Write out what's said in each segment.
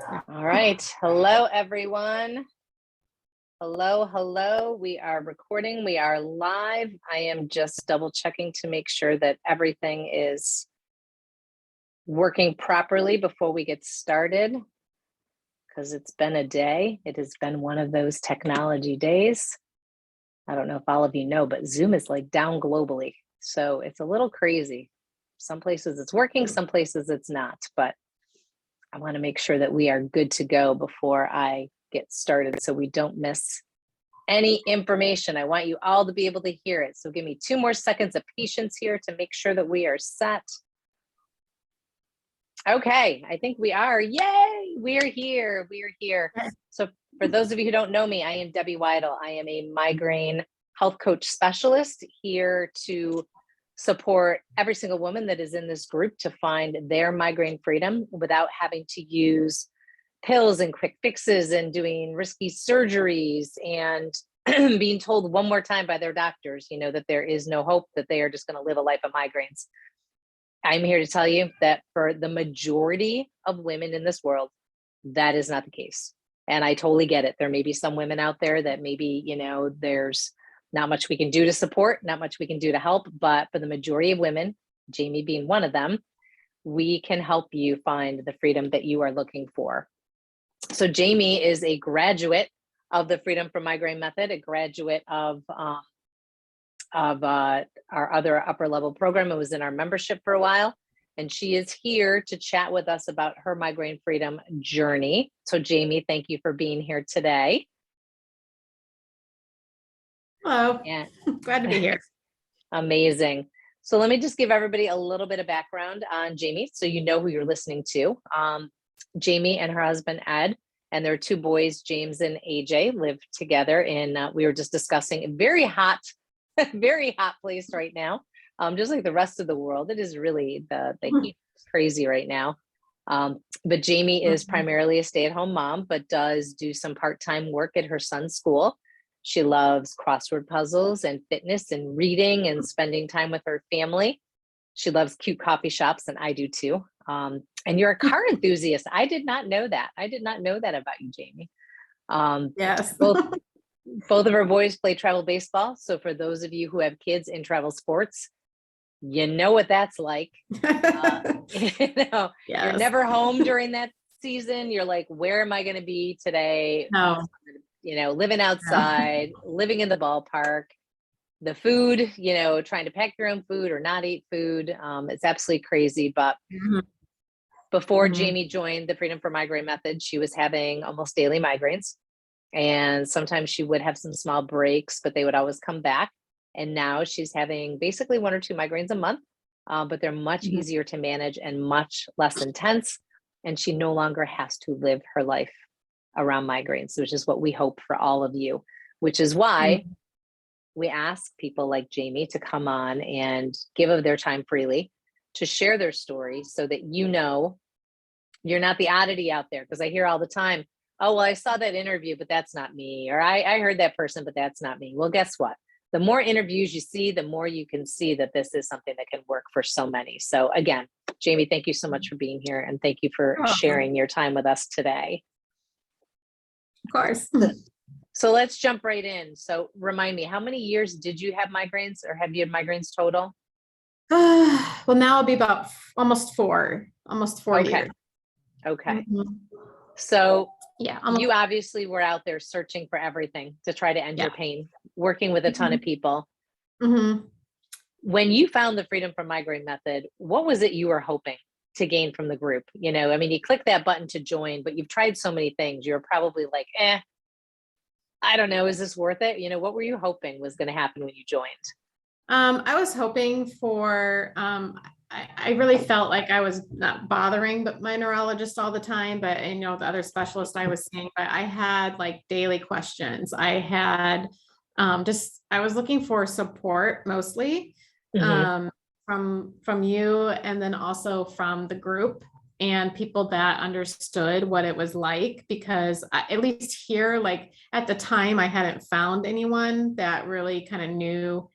All right. Hello, everyone. Hello. We are recording. We are live. I am just double checking to make sure that everything is working properly before we get started, because it's been a day. It has been one of those technology days. I don't know if all of you know, but Zoom is like down globally. So it's a little crazy. Some places it's working, some places it's not, but I want to make sure that we are good to go before I get started so we don't miss any information. I want you all to be able to hear it. So give me 2 more seconds of patience here to make sure that we are set. Okay, I think we are. Yay, we're here. So for those of you who don't know me, I am Debbie Waidl. I am a migraine health coach specialist here to support every single woman that is in this group to find their migraine freedom without having to use pills and quick fixes and doing risky surgeries and being told one more time by their doctors, that there is no hope, that they are just going to live a life of migraines. I'm here to tell you that for the majority of women in this world, that is not the case. And I totally get it. There may be some women out there that maybe, there's not much we can do to support, not much we can do to help, but for the majority of women, Jamie being one of them, we can help you find the freedom that you are looking for. So Jamie is a graduate of the Freedom from Migraine method, a graduate of our other upper level program. It was in our membership for a while, and she is here to chat with us about her migraine freedom journey. So Jamie, thank you for being here today. Hello, glad to be here. Amazing. So let me just give everybody a little bit of background on Jamie so you know who you're listening to. Jamie and her husband, Ed, and their 2 boys, James and AJ, live together in, we were just discussing, a very hot place right now, just like the rest of the world. It is really, the heat is crazy right now. But Jamie is primarily a stay-at-home mom, but does do some part-time work at her son's school. She loves crossword puzzles and fitness and reading and spending time with her family. She loves cute coffee shops, and I do too. And you're a car enthusiast. I did not know that. About you, Jamie. Yes. Both of our boys play travel baseball. So for those of you who have kids in travel sports, you know what that's like. Yes. You're never home during that season. You're like, where am I going to be today? No. Living outside, living in the ballpark, the food, trying to pack your own food or not eat food. It's absolutely crazy. But before Jamie joined the Freedom from Migraine method, she was having almost daily migraines. And sometimes she would have some small breaks, but they would always come back. And now she's having basically 1 or 2 migraines a month, but they're much easier to manage and much less intense. And she no longer has to live her life around migraines, which is what we hope for all of you, which is why we ask people like Jamie to come on and give of their time freely to share their story so that you're not the oddity out there. Because I hear all the time, oh, well, I saw that interview, but that's not me. Or I heard that person, but that's not me. Well, guess what? The more interviews you see, the more you can see that this is something that can work for so many. So again, Jamie, thank you so much for being here. And thank you for sharing your time with us today. Of course. So let's jump right in. So remind me, how many years did you have migraines, or have you had migraines total? Well, now it'll be about almost 4 years. Okay. So yeah, you obviously were out there searching for everything to try to end your pain, working with a ton of people. When you found the Freedom from Migraine method, what was it you were hoping to gain from the group? You click that button to join, but you've tried so many things. You're probably like, I don't know, is this worth it? What were you hoping was going to happen when you joined? I was hoping for, I really felt like I was not bothering but my neurologist all the time, but the other specialist I was seeing, but I had like daily questions. I had I was looking for support mostly from you, and then also from the group and people that understood what it was like, because at least here, like at the time, I hadn't found anyone that really kind of knew.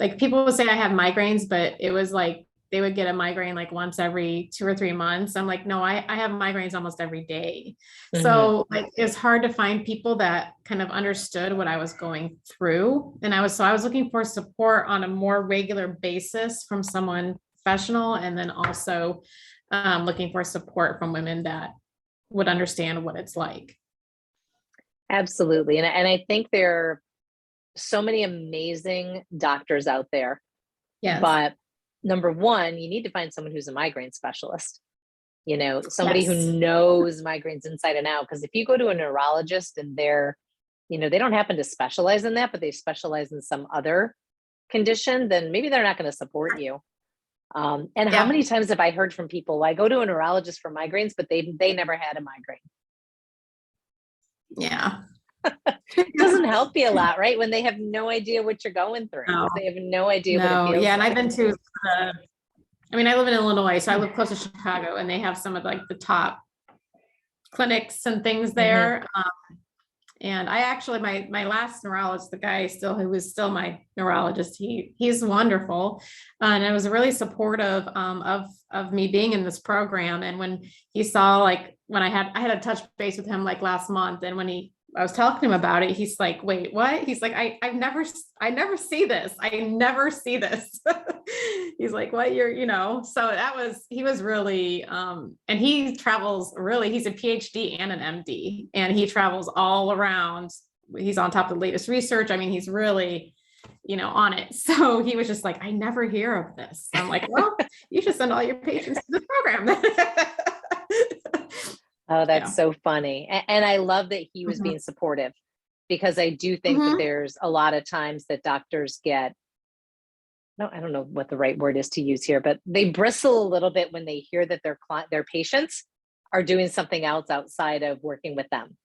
Like people would say I have migraines, but it was like they would get a migraine like once every 2 or 3 months. I'm like, no, I have migraines almost every day. Mhm. So like, it's hard to find people that kind of understood what I was going through. And I was looking for support on a more regular basis from someone professional. And then also looking for support from women that would understand what it's like. Absolutely. And I think there are so many amazing doctors out there, Yes. but number one, you need to find someone who's a migraine specialist, somebody Yes. who knows migraines inside and out. Because if you go to a neurologist and they don't happen to specialize in that, but they specialize in some other condition, then maybe they're not going to support you. And how many times have I heard from people, I go to a neurologist for migraines, but they never had a migraine. Yeah. It doesn't help you a lot, right? When they have no idea what you're going through. No. They have no idea what it feels Yeah. And like. I've been to, I live in Illinois, so I live close to Chicago, and they have some of like the top clinics and things there. And I actually, my last neurologist, the guy who was still my neurologist, he's wonderful. And it was really supportive of me being in this program. And when he saw, like, when I had a touch base with him like last month, and when I was talking to him about it, he's like, wait, what? He's like, I never see this. I never see this. He's like, what, so he was really, and he travels really, he's a PhD and an MD, and he travels all around. He's on top of the latest research. He's really, on it. So he was just like, I never hear of this. I'm like, well, you should send all your patients to the program. Oh, that's so funny. And I love that he was being supportive, because I do think that there's a lot of times that doctors I don't know what the right word is to use here, but they bristle a little bit when they hear that their patients are doing something else outside of working with them.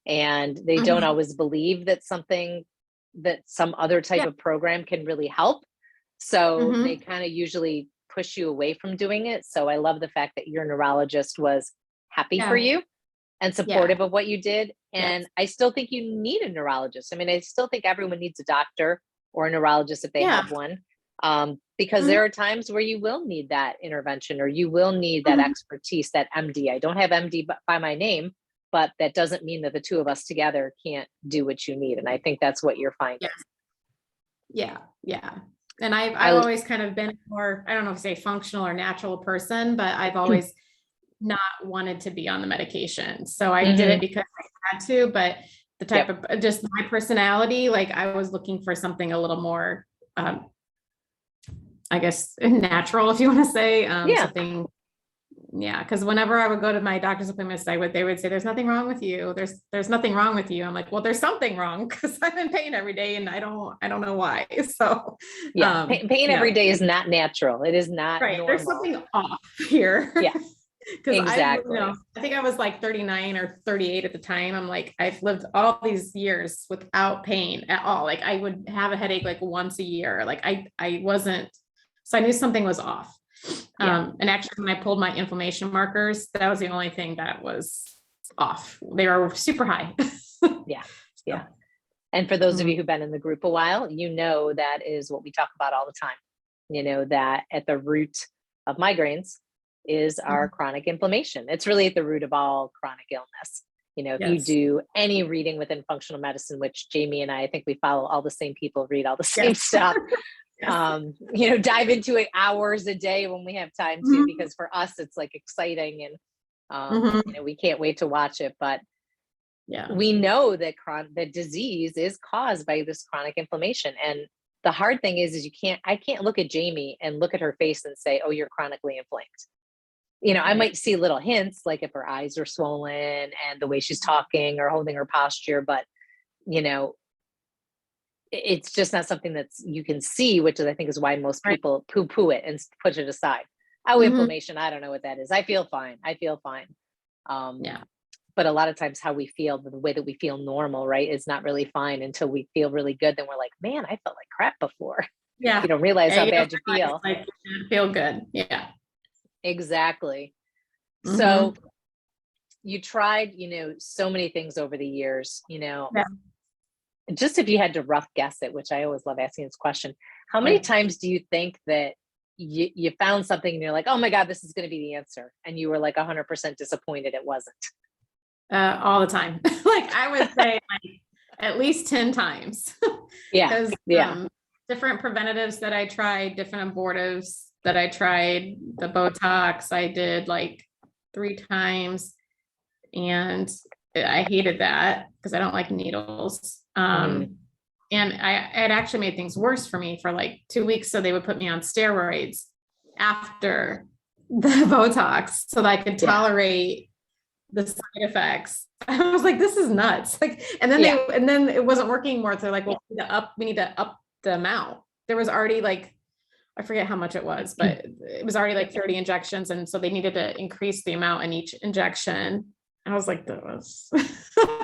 And they don't always believe that some other type of program can really help. So they kind of usually push you away from doing it. So I love the fact that your neurologist was happy for you and supportive of what you did. And I still think you need a neurologist. I still think everyone needs a doctor or a neurologist if they have one, because there are times where you will need that intervention, or you will need that expertise, that MD. I don't have MD by my name, but that doesn't mean that the two of us together can't do what you need. And I think that's what you're finding. Yeah. And I've always kind of been more, I don't know if say functional or natural person, but I've always not wanted to be on the medication. So I did it because I had to, but the type of just my personality, like I was looking for something a little more, I guess, natural, if you want to say, something. Yeah. Cause whenever I would go to my doctor's appointments, they would say, there's nothing wrong with you. There's nothing wrong with you. I'm like, well, there's something wrong, because I'm in pain every day and I don't know why. So pain every day is not natural. It is not normal. There's something off here. Yeah. Because exactly. I think I was like 39 or 38 at the time. I'm like, I've lived all these years without pain at all. Like I would have a headache like once a year. Like I wasn't, so I knew something was off. And actually when I pulled my inflammation markers, that was the only thing that was off. They were super high. Yeah. And for those of you who've been in the group a while, that is what we talk about all the time. That at the root of migraines is our chronic inflammation. It's really at the root of all chronic illness. If you do any reading within functional medicine, which Jamie and I think we follow all the same people, read all the same stuff. Dive into it hours a day when we have time to, because for us it's like exciting, and we can't wait to watch it. But we know that that disease is caused by this chronic inflammation. And the hard thing is I can't look at Jamie and look at her face and say, oh, you're chronically inflamed. I might see little hints, like if her eyes are swollen and the way she's talking or holding her posture, but it's just not something you can see, which is, I think, is why most people poo-poo it and push it aside. Inflammation, I don't know what that is. I feel fine. But a lot of times how we feel, the way that we feel normal, right, is not really fine until we feel really good. Then we're like, man, I felt like crap before. You don't realize how bad you feel. Like, you feel good. Yeah. Exactly. So you tried, so many things over the years, just if you had to rough guess it, which I always love asking this question, how many times do you think that you found something and you're like, oh my God, this is going to be the answer. And you were like 100% disappointed it wasn't. All the time. Like I would say like at least 10 times. Yeah. Because Yeah. different preventatives that I tried, different abortives that I tried, the Botox I did like 3 times. And I hated that because I don't like needles. Mhm. And it actually made things worse for me for like 2 weeks. So they would put me on steroids after the Botox so that I could Yeah. tolerate the side effects. I was like, this is nuts. Like, and then Yeah. and then it wasn't working more. So they're like, well, we need to up the amount. There was already like, I forget how much it was, but it was already like 30 injections. And so they needed to increase the amount in each injection. I was like, that was,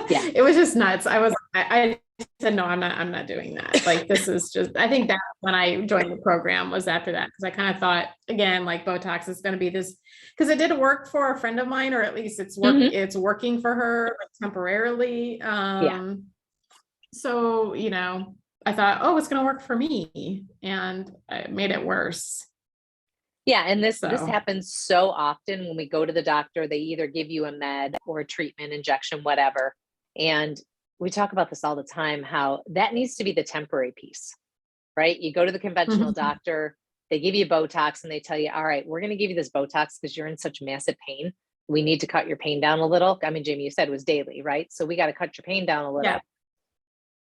Yeah. it was just nuts. I said, no, I'm not doing that. Like, this is just, I think that when I joined the program was after that. Cause I kind of thought again, like Botox is going to be this, cause it did work for a friend of mine, or at least it's working for her temporarily. Yeah. So, you know, I thought, oh, it's going to work for me. And it made it worse. Yeah. And this So, happens so often when we go to the doctor, they either give you a med or a treatment, injection, whatever. And we talk about this all the time, how that needs to be the temporary piece, right? You go to the conventional doctor, they give you Botox and they tell you, all right, we're going to give you this Botox because you're in such massive pain. We need to cut your pain down a little. I mean, Jamie, you said it was daily, right? So we got to cut your pain down a little. yeah.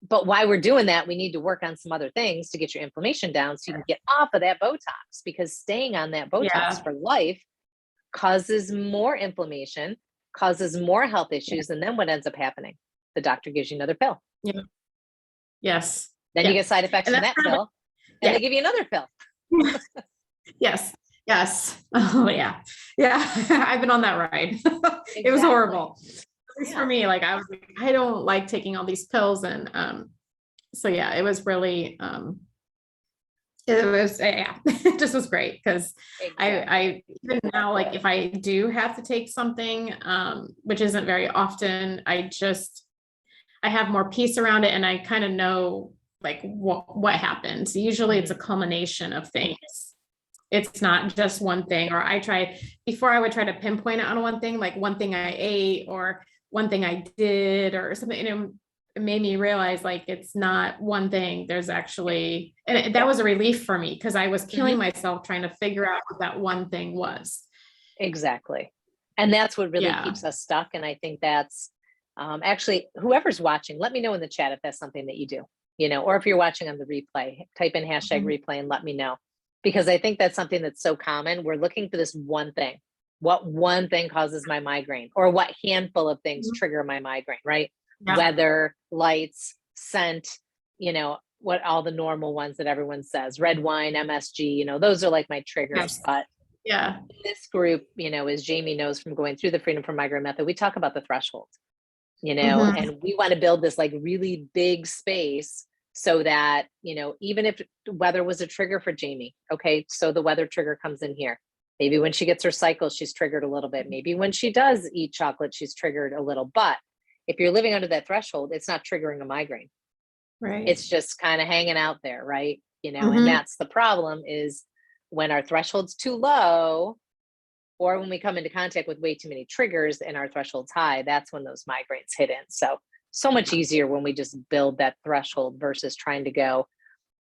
But while we're doing that, we need to work on some other things to get your inflammation down so you can get off of that Botox, because staying on that Botox for life causes more inflammation, causes more health issues. And then what ends up happening? The doctor gives you another pill. Yeah. Yes. Then you get side effects from that pill, and they give you another pill. Yes. Yes. Oh yeah. Yeah. I've been on that ride. It was horrible. At least for me, like I was like, I don't like taking all these pills. And so yeah, it was really it just was great because I even now, like if I do have to take something, which isn't very often, I have more peace around it, and I kind of know like what happens. Usually it's a culmination of things. It's not just one thing, or before I would try to pinpoint it on one thing, like one thing I ate or one thing I did or something, and it made me realize like it's not one thing. There's actually, and that was a relief for me because I was killing myself trying to figure out what that one thing was. Exactly. And that's what really keeps us stuck. And I think that's actually, whoever's watching, let me know in the chat if that's something that you do, or if you're watching on the replay, type in hashtag replay and let me know. Because I think that's something that's so common. We're looking for this one thing. What one thing causes my migraine, or what handful of things trigger my migraine, right? Yeah. Weather, lights, scent, what all the normal ones that everyone says, red wine, MSG, those are like my triggers. Yes. But yeah, this group, as Jamie knows from going through the Freedom from Migraine method, we talk about the threshold, and we want to build this like really big space so that, even if weather was a trigger for Jamie, okay, so the weather trigger comes in here. Maybe when she gets her cycle, she's triggered a little bit. Maybe when she does eat chocolate, she's triggered a little. But if you're living under that threshold, it's not triggering a migraine. Right. It's just kind of hanging out there, right? And that's the problem, is when our threshold's too low, or when we come into contact with way too many triggers and our threshold's high, that's when those migraines hit in. So much easier when we just build that threshold versus trying to go,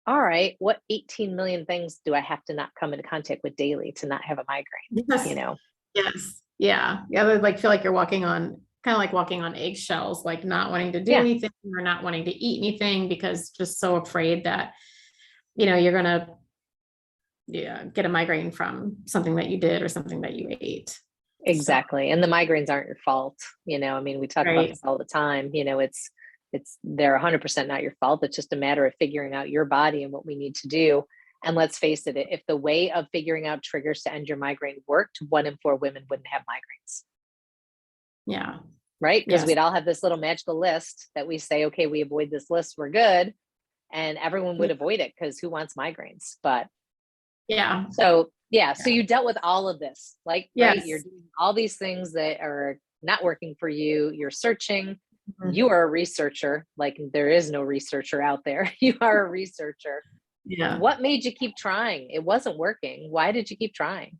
all right, what 18 million things do I have to not come into contact with daily to not have a migraine? Yes. Yes. Yeah. Yeah. Like feel like you're walking on eggshells, like not wanting to do anything or not wanting to eat anything because just so afraid that, you're going to get a migraine from something that you did or something that you ate. Exactly. So. And the migraines aren't your fault. We talk about this all the time. They're 100% not your fault. It's just a matter of figuring out your body and what we need to do. And let's face it, if the way of figuring out triggers to end your migraine worked, 1 in 4 women wouldn't have migraines. Yeah. Right? Because we'd all have this little magical list that we say, okay, we avoid this list, we're good. And everyone would avoid it because who wants migraines? But so you dealt with all of this, right? You're doing all these things that are not working for you. You're searching. You are a researcher. Like there is no researcher out there. You are a researcher. Yeah. What made you keep trying? It wasn't working. Why did you keep trying?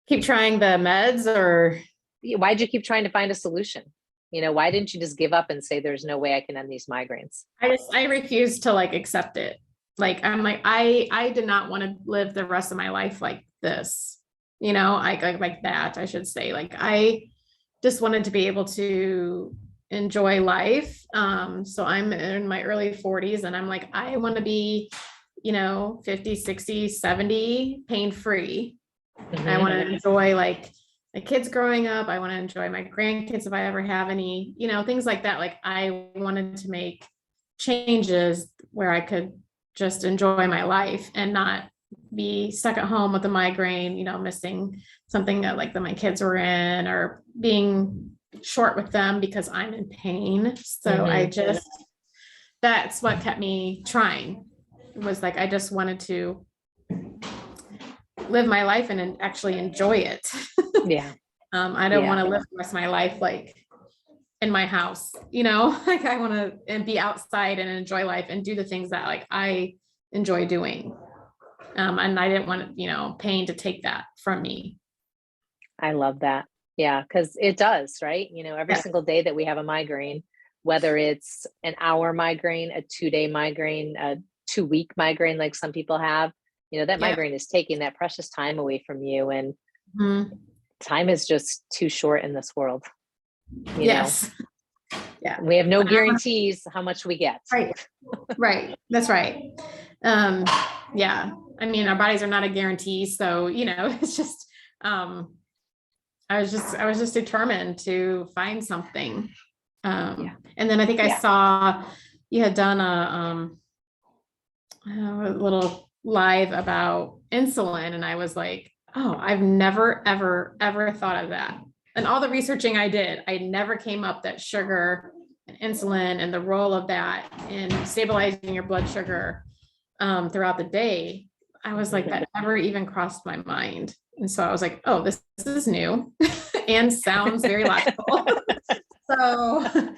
Keep trying the meds, or Why'd you keep trying to find a solution? Why didn't you just give up and say, there's no way I can end these migraines? I refuse to like accept it. Like, I'm like, I did not want to live the rest of my life like this, like that, I should say. Like, I just wanted to be able to enjoy life. So I'm in my early 40s and I'm like, I want to be, 50, 60, 70 pain-free. I want to enjoy like my kids growing up. I want to enjoy my grandkids if I ever have any, things like that. Like, I wanted to make changes where I could just enjoy my life and not be stuck at home with a migraine, missing something that like that my kids were in, or being short with them because I'm in pain. So that's what kept me trying. It was like, I just wanted to live my life and actually enjoy it. Yeah. I don't want to live the rest of my life like in my house, like I want to and be outside and enjoy life and do the things that like I enjoy doing. And I didn't want, pain to take that from me. I love that. Yeah, because it does, right? Every single day that we have a migraine, whether it's an hour migraine, a 2-day migraine, a 2-week migraine, like some people have, that migraine is taking that precious time away from you. And time is just too short in this world. Yes. Yeah. We have no guarantees how much we get. Right. That's right. Yeah. I mean, our bodies are not a guarantee. So, it's just, I was just determined to find something. And then I think I saw you had done a little live about insulin. And I was like, oh, I've never, ever, ever thought of that. And all the researching I did, I never came up that sugar and insulin and the role of that in stabilizing your blood sugar throughout the day. I was like, that never even crossed my mind. And so I was like, oh, this is new and sounds very logical. So,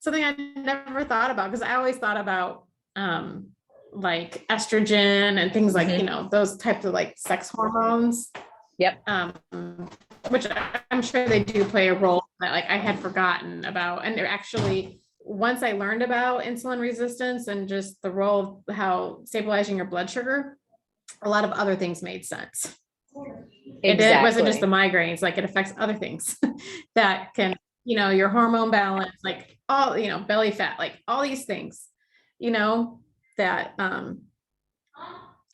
something I never thought about, because I always thought about like estrogen and things like, those types of like sex hormones. Yep. Which I'm sure they do play a role that like I had forgotten about. And they're actually, once I learned about insulin resistance and just the role of how stabilizing your blood sugar, a lot of other things made sense. It wasn't just the migraines, like it affects other things that can, your hormone balance, like all, belly fat, like all these things, that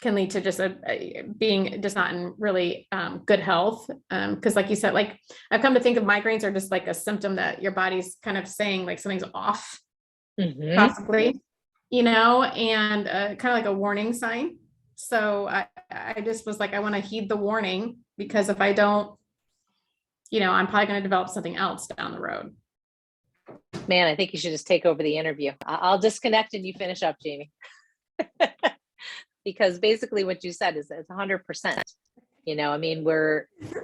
can lead to just being just not in really good health. Because like you said, like I've come to think of migraines are just like a symptom that your body's kind of saying like something's off, possibly, and kind of like a warning sign. So I just was like, I want to heed the warning, because if I don't, I'm probably going to develop something else down the road. Man, I think you should just take over the interview. I'll disconnect and you finish up, Jamie. Because basically what you said is it's 100%.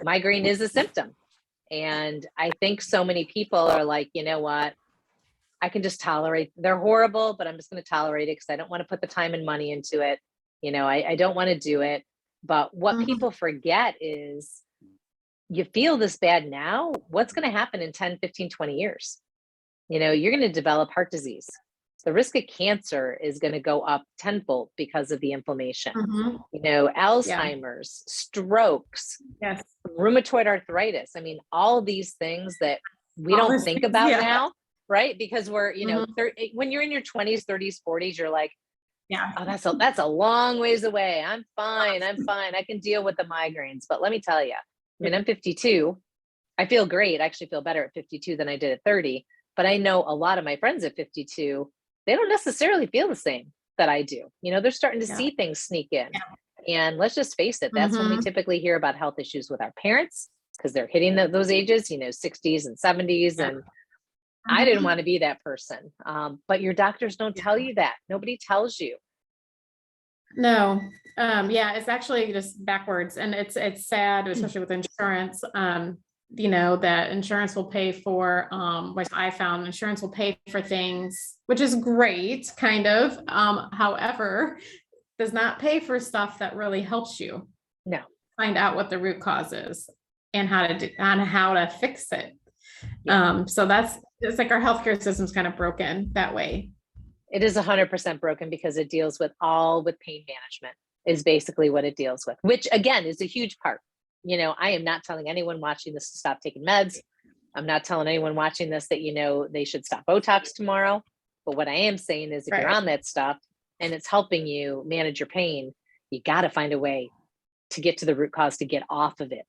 Migraine is a symptom. And I think so many people are like, you know what? I can just tolerate, they're horrible, but I'm just going to tolerate it because I don't want to put the time and money into it. I don't want to do it. But what people forget is you feel this bad now. What's going to happen in 10, 15, 20 years? You're going to develop heart disease. The risk of cancer is going to go up tenfold because of the inflammation. Alzheimer's, strokes, rheumatoid arthritis. I mean, all these things that we don't think about now, right? Because we're, when you're in your 20s, 30s, 40s, you're like, oh, that's a long ways away. I'm fine. I can deal with the migraines. But let me tell you, I'm 52. I feel great. I actually feel better at 52 than I did at 30. But I know a lot of my friends at 52, they don't necessarily feel the same that I do. They're starting to see things sneak in. And let's just face it, that's when we typically hear about health issues with our parents, because they're hitting those ages, 60s and 70s. And I didn't want to be that person. But your doctors don't tell you that. Nobody tells you. No. It's actually just backwards. And it's sad, especially with insurance. that insurance will pay for, which I found insurance will pay for things, which is great, kind of. However, does not pay for stuff that really helps you No. find out what the root cause is and how to fix it. Yeah. So it's like our healthcare system's kind of broken that way. It is 100% broken because it deals with pain management is basically what it deals with, which again is a huge part. I am not telling anyone watching this to stop taking meds. I'm not telling anyone watching this that, they should stop Botox tomorrow. But what I am saying is if you're on that stuff and it's helping you manage your pain, you got to find a way to get to the root cause, to get off of it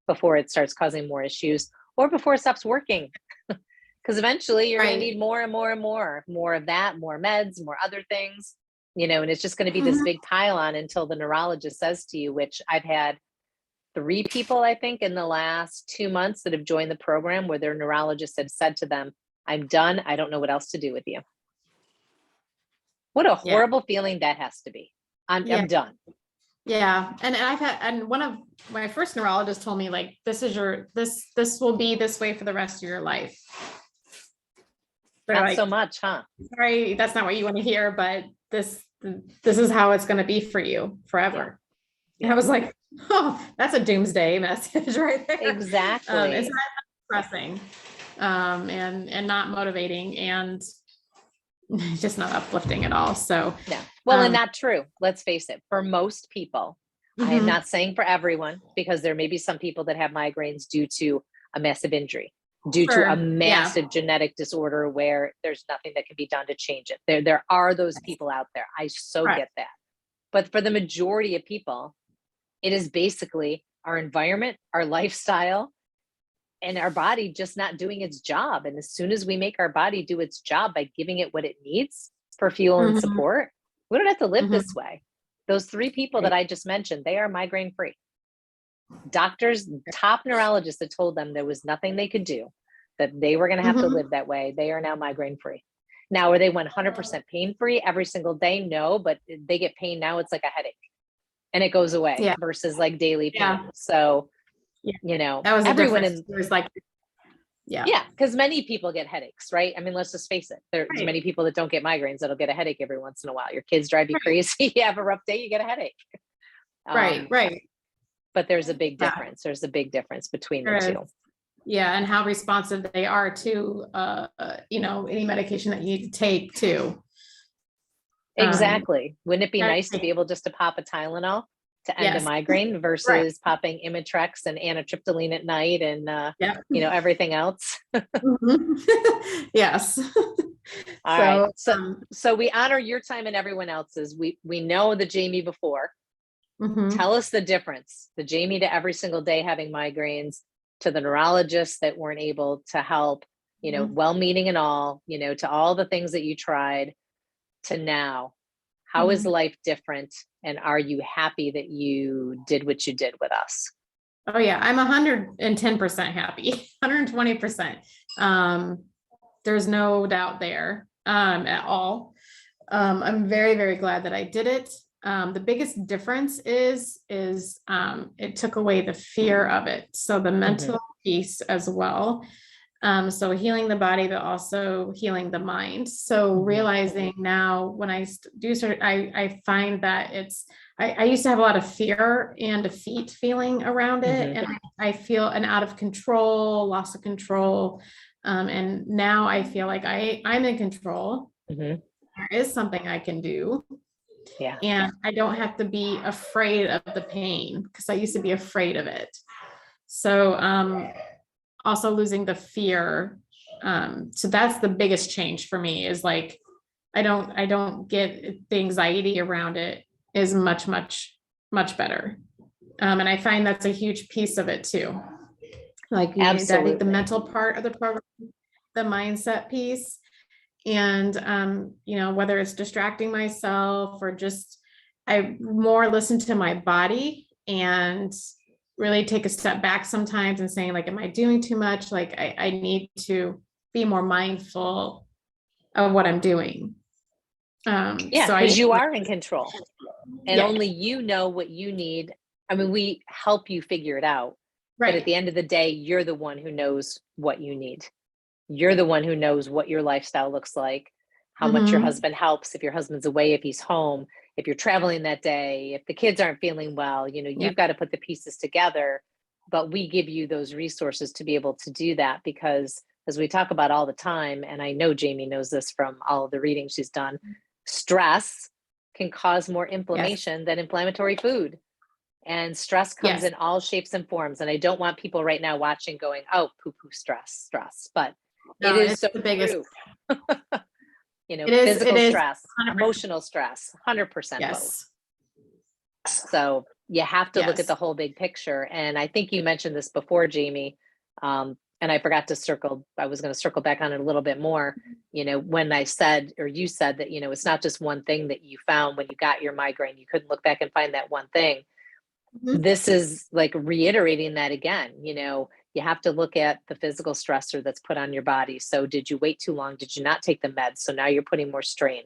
before it starts causing more issues or before it stops working. Because eventually you're going to need more and more and more of that, more meds, more other things, and it's just going to be this big pile on until the neurologist says to you, which I've had 3 people, I think, in the last 2 months that have joined the program where their neurologist had said to them, I'm done. I don't know what else to do with you. What a horrible feeling that has to be. I'm done. Yeah. And one of my first neurologists told me, like, this will be this way for the rest of your life. Not so much, huh? Sorry, that's not what you want to hear, but this is how it's going to be for you forever. Yeah. And I was like, oh, that's a doomsday message right there. Exactly. It's not depressing, and not motivating, and just not uplifting at all. So yeah. Well, and not true. Let's face it. For most people, I am not saying for everyone, because there may be some people that have migraines due to a massive injury, due to a massive genetic disorder where there's nothing that can be done to change it. There are those people out there. I get that. But for the majority of people, it is basically our environment, our lifestyle, and our body just not doing its job. And as soon as we make our body do its job by giving it what it needs for fuel and support, we don't have to live this way. Those 3 people that I just mentioned, they are migraine free. Doctors, top neurologists that told them there was nothing they could do, that they were going to have to live that way. They are now migraine free. Now, are they 100% pain free every single day? No, but they get pain now. It's like a headache and it goes away versus like daily pain. So, that was everyone it was like, because many people get headaches, right? I mean, let's just face it. There's many people that don't get migraines that'll get a headache every once in a while. Your kids drive you crazy. You have a rough day, you get a headache. Right. But there's a big difference. There's a big difference between the two. Yeah. And how responsive they are to, any medication that you need to take too. Exactly. Wouldn't it be nice to be able just to pop a Tylenol to end a migraine versus popping Imitrex and anatriptyline at night and, everything else? Yes. All right. So we honor your time and everyone else's. We know the Jamie before. Tell us the difference, the Jamie to every single day having migraines, to the neurologists that weren't able to help, well-meaning and all, to all the things that you tried, to now. How is life different? And are you happy that you did what you did with us? Oh yeah, I'm 110% happy, 120%. There's no doubt there at all. I'm very, very glad that I did it. The biggest difference is it took away the fear of it. So the mental piece as well. So healing the body, but also healing the mind. So realizing now when I I find that I used to have a lot of fear and defeat feeling around it. And I feel an out of control, loss of control. And now I feel like I'm in control. There is something I can do. Yeah. And I don't have to be afraid of the pain, because I used to be afraid of it. So, also losing the fear. So that's the biggest change for me, is like, I don't get the anxiety around it is much, much, much better. And I find that's a huge piece of it too. Like the mental part of the program, the mindset piece. And, whether it's distracting myself or just, I more listen to my body and really take a step back sometimes and saying, like, am I doing too much? Like, I need to be more mindful of what I'm doing. Because you are in control and only you know what you need. I mean, we help you figure it out, But at Right. the end of the day, you're the one who knows what you need. You're the one who knows what your lifestyle looks like, how much your Mhm. husband helps, if your husband's away, if he's home, if you're traveling that day, if the kids aren't feeling well, Yeah. you've got to put the pieces together. But we give you those resources to be able to do that because, as we talk about all the time, and I know Jamie knows this from all of the reading she's done, stress can cause more Yes. inflammation than inflammatory food. And stress comes Yes. in all shapes and forms. And I don't want people right now watching going, oh, poo poo stress, stress. But it No, is it's so the biggest. true. It is. It Physical is. stress, 100%. emotional stress, 100% both. Yes. So you have to look at Yes. the whole big picture. And I think you mentioned this before, Jamie. And I forgot to I was going to circle back on it a little bit more. When I said, or you said that, it's not just one thing that you found when you got your migraine. You couldn't look back and find that one thing. Mhm. This is like reiterating that again. You have to look at the physical stressor that's put on your body. So did you wait too long? Did you not take the meds? So now you're putting more strain.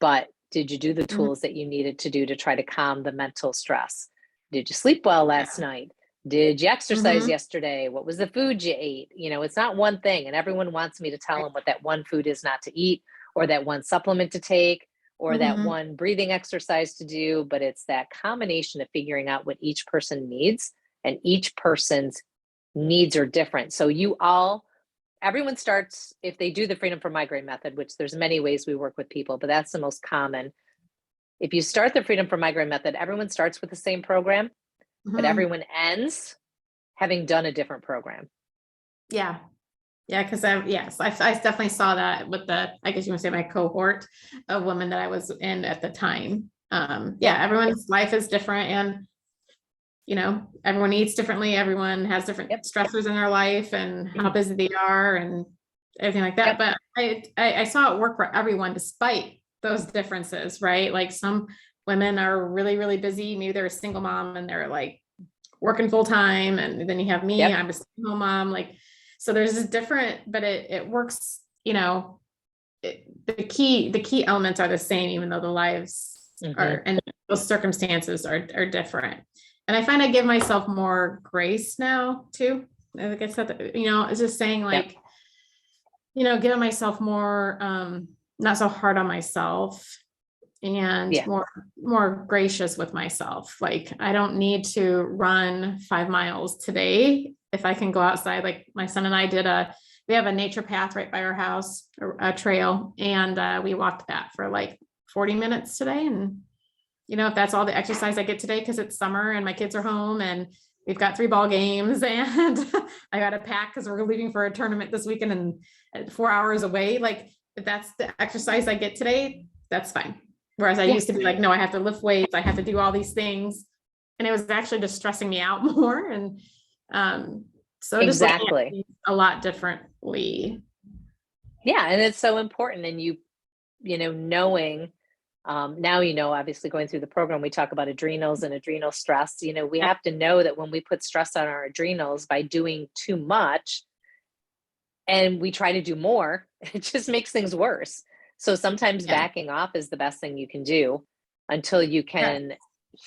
But did you do the Mhm. tools that you needed to do to try to calm the mental stress? Did you sleep well last night? Did you exercise Mhm. yesterday? What was the food you ate? It's not one thing. And everyone wants me to tell them what that one food is not to eat, or that one supplement to take, or that Mhm. one breathing exercise to do. But it's that combination of figuring out what each person needs, and each person's needs are different. So everyone starts, if they do the freedom from migraine method, which there's many ways we work with people, but that's the most common. If you start the freedom from migraine method, everyone starts with the same program, but Mhm. everyone ends having done a different program. Yeah. Yeah. Because I definitely saw that with I guess you want to say my cohort of women that I was in at the time. Yep. Yeah, everyone's life is different, and everyone eats differently. Everyone has different Yep. stressors in their life and how busy they are and everything like that. Yep. But I saw it work for everyone despite those differences, right? Like some women are really, really busy. Maybe they're a single mom and they're like working full time. And then you have me, Yep. I'm a single mom. Like, so there's this different, but it works, the key elements are the same, even though the lives Mm-hmm. are, and those circumstances are different. And I find I give myself more grace now too. Like I said, it's just saying like, Yep. giving myself more, not so hard on myself, and Yeah. more gracious with myself. Like I don't need to run 5 miles today if I can go outside. Like my son and I we have a nature path right by our house, a trail, and we walked that for like 40 minutes today. And if that's all the exercise I get today, because it's summer and my kids are home and we've got 3 ball games and I got to pack because we're leaving for a tournament this weekend and 4 hours away. Like if that's the exercise I get today, that's fine. Whereas I Yeah. used to be like, no, I have to lift weights. I have to do all these things. And it was actually just stressing me out more. And so just looking at Exactly. things a lot differently. Yeah. And it's so important. And knowing, now, obviously going through the program, we talk about adrenals and adrenal stress. We Yeah. have to know that when we put stress on our adrenals by doing too much and we try to do more, it just makes things worse. So sometimes Yeah. backing off is the best thing you can do until you Yeah. can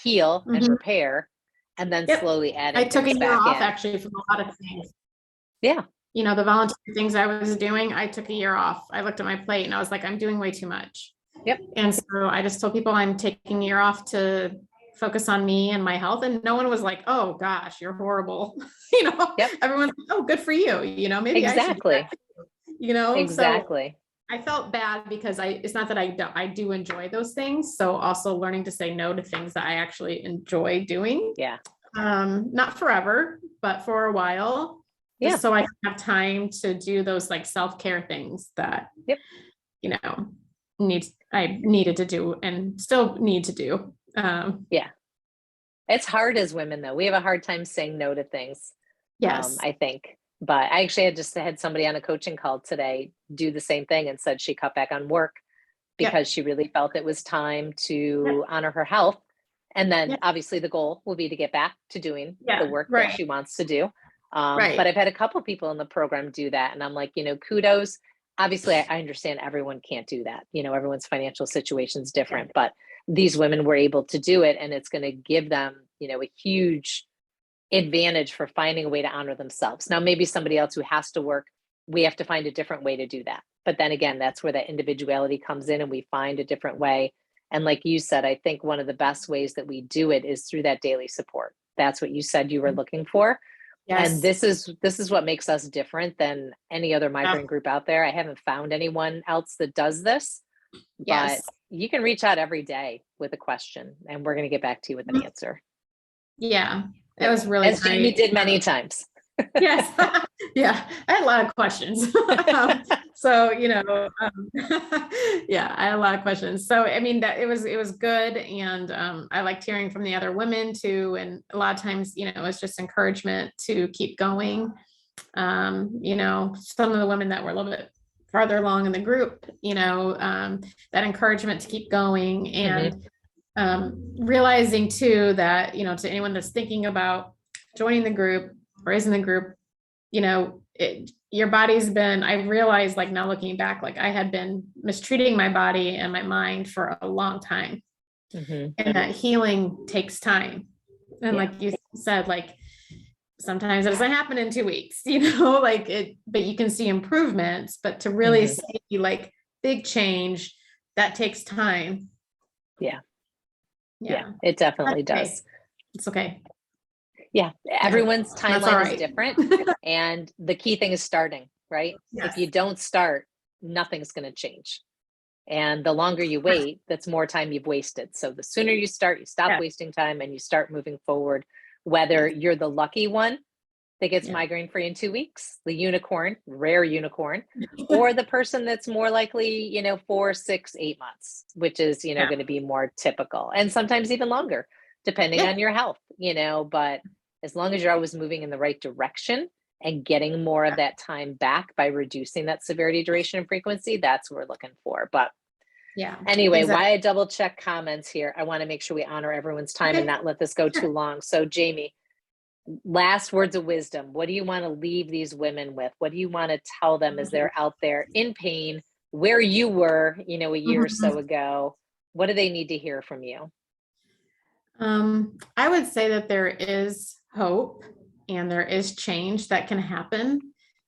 heal and Mhm. repair, and then Yep. slowly I adding took a things year back off in. actually from a lot of things. Yeah. The volunteer things I was doing, I took a year off. I looked at my plate and I was like, I'm doing way too much. Yep. And so I just told people I'm taking a year off to focus on me and my health. And no one was like, oh gosh, you're horrible. Yep. Everyone's like, oh, good for you. Maybe I should do Exactly. that. So Exactly. I felt bad because it's not that I do enjoy those things. So also learning to say no to things that I actually enjoy doing. Yeah. Not forever, but for a while. Yeah. Just so I can have time to do those like self-care things that, Yep. I needed to do and still need to do. Yeah. It's hard as women, though. We have a hard time saying no to things. Yes. I think. But I actually had somebody on a coaching call today do the same thing and said she cut back on work because she really felt it was time to honor her health. And then obviously the goal will be to get back to doing the work that she wants to do. But I've had a couple people in the program do that. And I'm like, kudos. Obviously, I understand everyone can't do that. Everyone's financial situation is different, but these women were able to do it, and it's going to give them, a huge advantage for finding a way to honor themselves. Now, maybe somebody else who has to work, we have to find a different way to do that. But then again, that's where that individuality comes in, and we find a different way. And like you said, I think one of the best ways that we do it is through that daily support. That's what you said you were looking for. And Yes. this is what makes us different than any other migraine group out there. I haven't found anyone else that does this, but Yes. you can reach out every day with a question, and we're going to get back to you with an answer. Yeah. That was really As Jamie great. did many times. Yes. Yeah. I had a lot of questions. So, yeah, I had a lot of questions. So, I mean, that it was good. And I liked hearing from the other women too. And a lot of times, it's just encouragement to keep going. Some of the women that were a little bit farther along in the group, that encouragement to keep going, and realizing too that, to anyone that's thinking about joining the group or is in the group, your body's been, I realized, like, now looking back, like I had been mistreating my body and my mind for a long time. And that healing takes time. And like you said, like, sometimes it doesn't happen in 2 weeks, but you can see improvements, but to really see like big change, that takes time. Yeah, it definitely does. It's okay. Yeah, everyone's timeline is different. And the key thing is starting, right? Yes. If you don't start, nothing's going to change. And the longer you wait, that's more time you've wasted. So the sooner you start, you stop wasting time and you start moving forward, whether you're the lucky one that gets migraine free in 2 weeks, the unicorn, rare unicorn, or the person that's more likely, 4, 6, 8 months, which is, going to be more typical, and sometimes even longer, depending on your health, but as long as you're always moving in the right direction and getting more of that time back by reducing that severity, duration, and frequency, that's what we're looking for. But anyway, why I double check comments here, I want to make sure we honor everyone's time and not let this go too long. So Jamie, last words of wisdom. What do you want to leave these women with? What do you want to tell them as they're out there in pain, where you were, a year or so ago? What do they need to hear from you? I would say that there is hope and there is change that can happen.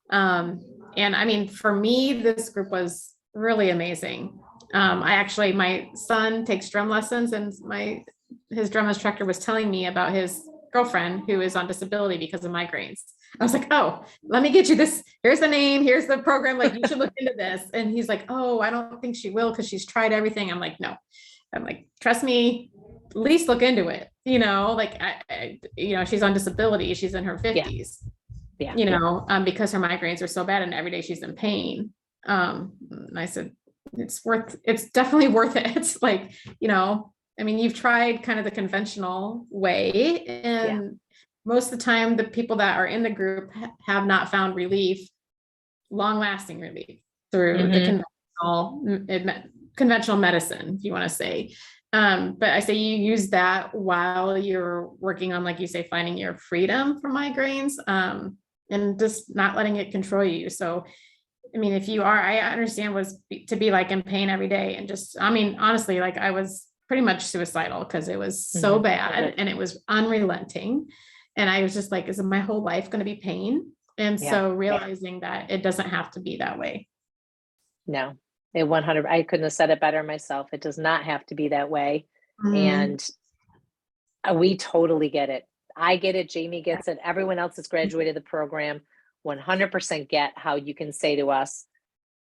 And I mean, for me, this group was really amazing. My son takes drum lessons, and his drum instructor was telling me about his girlfriend who is on disability because of migraines. I was like, oh, let me get you this. Here's the name. Here's the program. Like, you should look into this. And he's like, oh, I don't think she will, because she's tried everything. I'm like, no. I'm like, trust me, at least look into it. She's on disability. She's in her 50s, because her migraines are so bad and every day she's in pain. And I said, it's definitely worth it. Like, I mean, you've tried kind of the conventional way, and most of the time the people that are in the group have not found relief, long-lasting relief, through the conventional medicine, if you want to say. But I say you use that while you're working on, like you say, finding your freedom from migraines, and just not letting it control you. So, I mean, if you are, I understand was to be like in pain every day, and just, I mean, honestly, like I was pretty much suicidal because it was so bad and it was unrelenting. And I was just like, is my whole life going to be pain? And so realizing that it doesn't have to be that way. No, it 100, I couldn't have said it better myself. It does not have to be that way. And we totally get it. I get it. Jamie gets it. Everyone else that's graduated the program 100% get how you can say to us,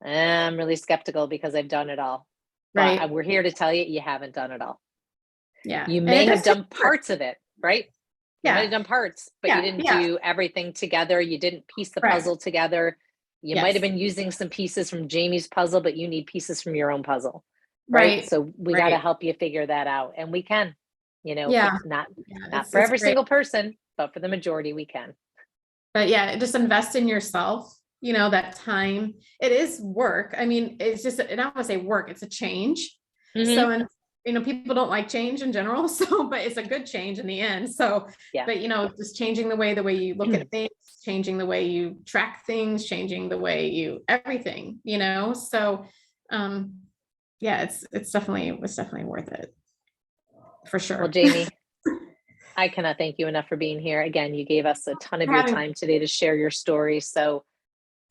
I'm really skeptical because I've done it all. Right. But we're here to tell you, you haven't done it all. Yeah. You may have done parts of it, right? You might have done parts, but you didn't do everything together. You didn't piece the puzzle together. You might have been using some pieces from Jamie's puzzle, but you need pieces from your own puzzle. Right. So we got to help you figure that out. And we can, not for every single person, but for the majority we can. But just invest in yourself. That time, it is work. I mean, it's just, I don't want to say work, it's a change. So, and people don't like change in general. So, but it's a good change in the end. So, but just changing the way you look at things, changing the way you track things, changing the way you, everything, so, it's definitely worth it, for sure. Well, Jamie, I cannot thank you enough for being here. Again, you gave us a ton of For your having- time today to share your story. So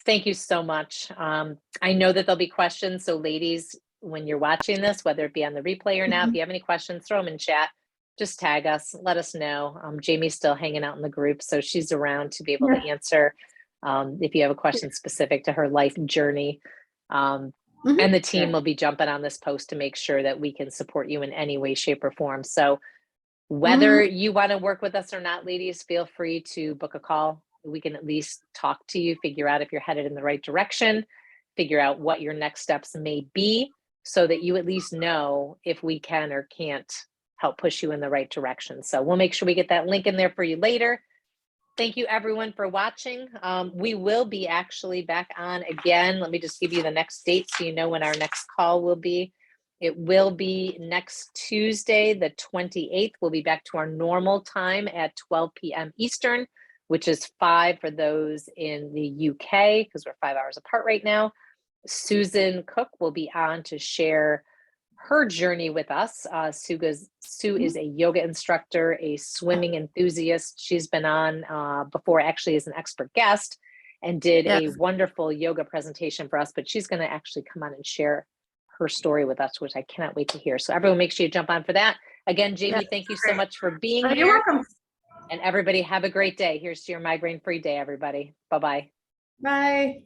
thank you so much. I know that there'll be questions. So ladies, when you're watching this, whether it be on the replay or now, if you have any questions, throw them in chat. Just tag us, let us know. Jamie's still hanging out in the group, so she's around to be able to answer if you have a question specific to her life journey. And the team will be jumping on this post to make sure that we can support you in any way, shape, or form. So whether you want to work with us or not, ladies, feel free to book a call. We can at least talk to you, figure out if you're headed in the right direction, figure out what your next steps may be, so that you at least know if we can or can't help push you in the right direction. So we'll make sure we get that link in there for you later. Thank you everyone for watching. We will be actually back on again. Let me just give you the next date so you know when our next call will be. It will be next Tuesday, the 28th. We'll be back to our normal time at 12 p.m. Eastern, which is 5 for those in the UK, because we're 5 hours apart right now. Susan Cook will be on to share her journey with us. Sue is a yoga instructor, a swimming enthusiast. She's been on before, actually, as an expert guest, and did a wonderful yoga presentation for us, but she's going to actually come on and share her story with us, which I cannot wait to hear. So everyone, make sure you jump on for that. Again, Jamie, thank you so much for being here. You're welcome. And everybody have a great day. Here's to your migraine-free day, everybody. Bye-bye. Bye.